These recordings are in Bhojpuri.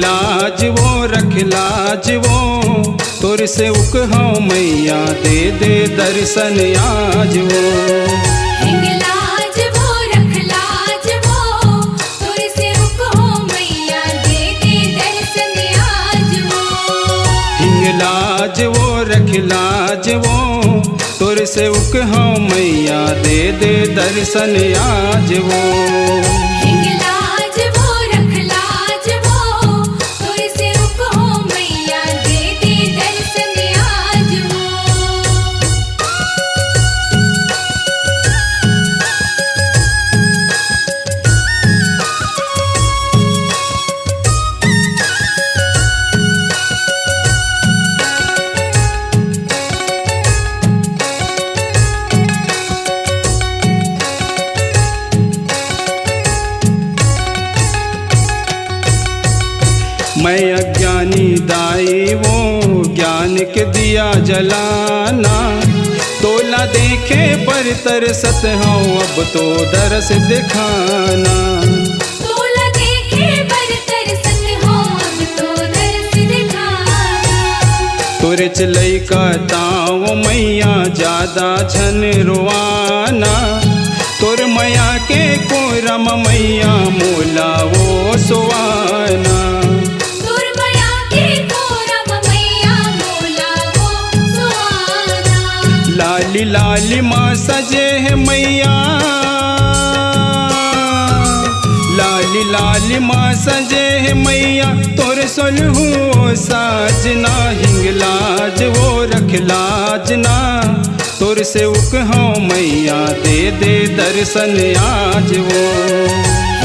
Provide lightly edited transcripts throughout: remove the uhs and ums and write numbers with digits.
हिंगलाज वो रख लाज वो, तोर से उक हाँ मैया दे दे दर्शन आज वो। हिंगलाज वो रख लाज वो, तोर से उक हाँ मैया दे दे दर्शन आज वो। हिंगलाज वो रख लाज वो, तोर से उक हाँ मैया दे दे दर्शन आज वो। हिंगलाज वो रख लाज वो, तोर से उक हाँ मैया दे दे दर्शन आज वो। मैं अज्ञानी दाई वो ज्ञान के दिया जलाना, तोला देखे पर तरसत हूँ अब तो दरस दिखाना। तोला देखे पर तरसत हो अब तो दर्श दिखाना। तोरे चलई का ताव मैया ज्यादा छन रोवाना, तोर मैया के कोरम मैया मोला वो सुवाना। तोर माया के कोरम मैया मोला वो सुहाना। लाली लाली माँ सजे है मैया, लाली लाली माँ सजे है मैया, तोर सोलहू साजना। हिंगलाज वो रख लाजना, तोर से उक हाँ मैया दे दे दर्शन आज वो।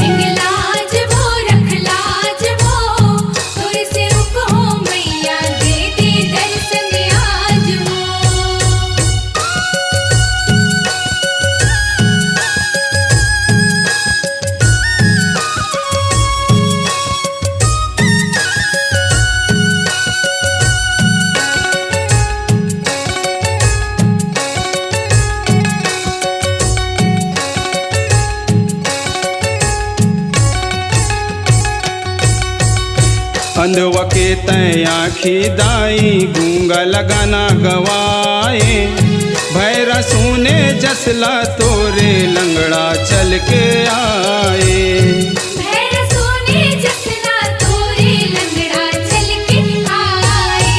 हिंगलाज वो रख लाज वो, तोर से उक हाँ मैया दे दे दर्शन आज वो। अंधवा के तय आखी दाई गूंगा लगाना गवाए, भैरा सुने जसला तोरे लंगड़ा चल के आए। भैर सोने जसला तोरे लंगड़ा चल के आए।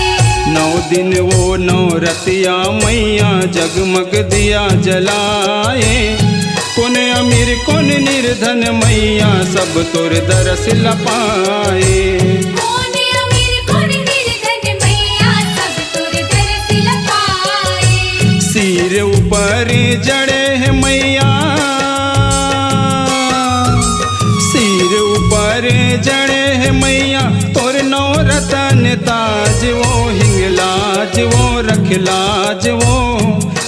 9 दिन वो 9 रतिया मैया जगमग दिया जलाए, कौन अमीर कौन निर्धन मैया सब तोर दरस लपाए। कौन अमीर कौन निर्धन मैया सब तोर दर्श लपाए। सिर ऊपर जड़े है मैया, सिर ऊपर जड़े है मैया, तोर 9 रतन ताज वो। हिंगलाज वो रख लाज वो,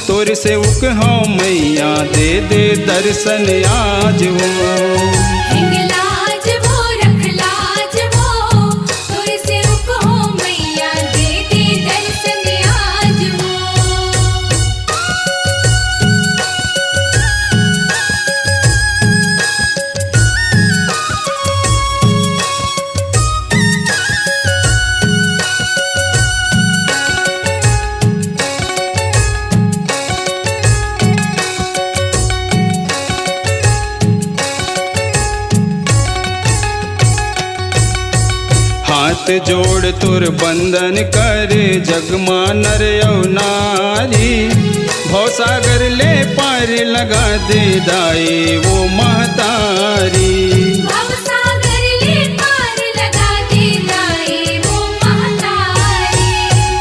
तोर से उक हाँ मैया दे दे दर्शन आज वो। हिंगलाज वो रख लाज वो, तोर से उक हाँ मैया दे दे दर्शन आज वो। हाथ जोड़ तुर बंदन करे जगमा नर और नारी, भवसागर ले पार लगा दे दाई वो महतारी। भवसागर ले पार लगा दे दाई वो महतारी।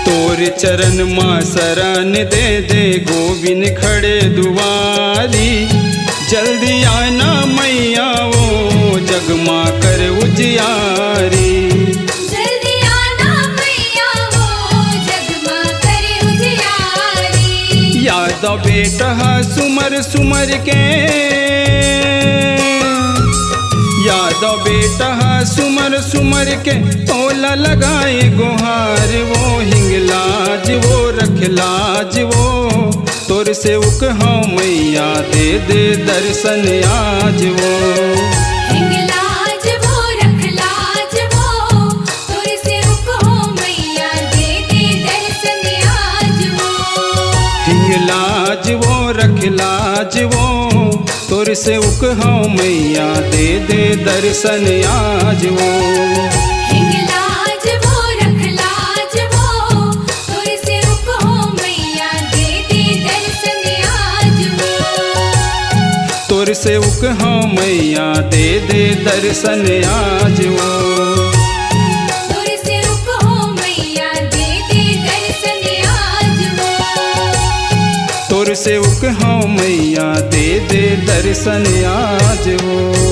तोर चरण माँ शरण दे दे गोविंद खड़े दुआरी, जल्दी आना मैया वो जगमा कर उजियारी। जल्दी आना मैया वो जगमा करे उजियारी। याद बेटा सुमर सुमर के, याद बेटा सुमर सुमर के, तोला लगाए गुहार वो। हिंगलाज वो रख लाज वो, तोर से उक हाँ मैया दे दे दर्शन आज वो। हिंगलाज वो रख लाज वो, तोर सेवक हूँ मैया दे दे दर्शन आज वो। हिंगलाज वो रख लाज वो, तोर सेवक हो मैया दे दे दर्शन आज वो। तोर सेवक हूँ मैया दे दे दर्शन आज वो। तोर सेवक हो मैया दे दे दर्शन आज वो। तोर सेवक हूँ मैया दे दे दर्शन आज वो।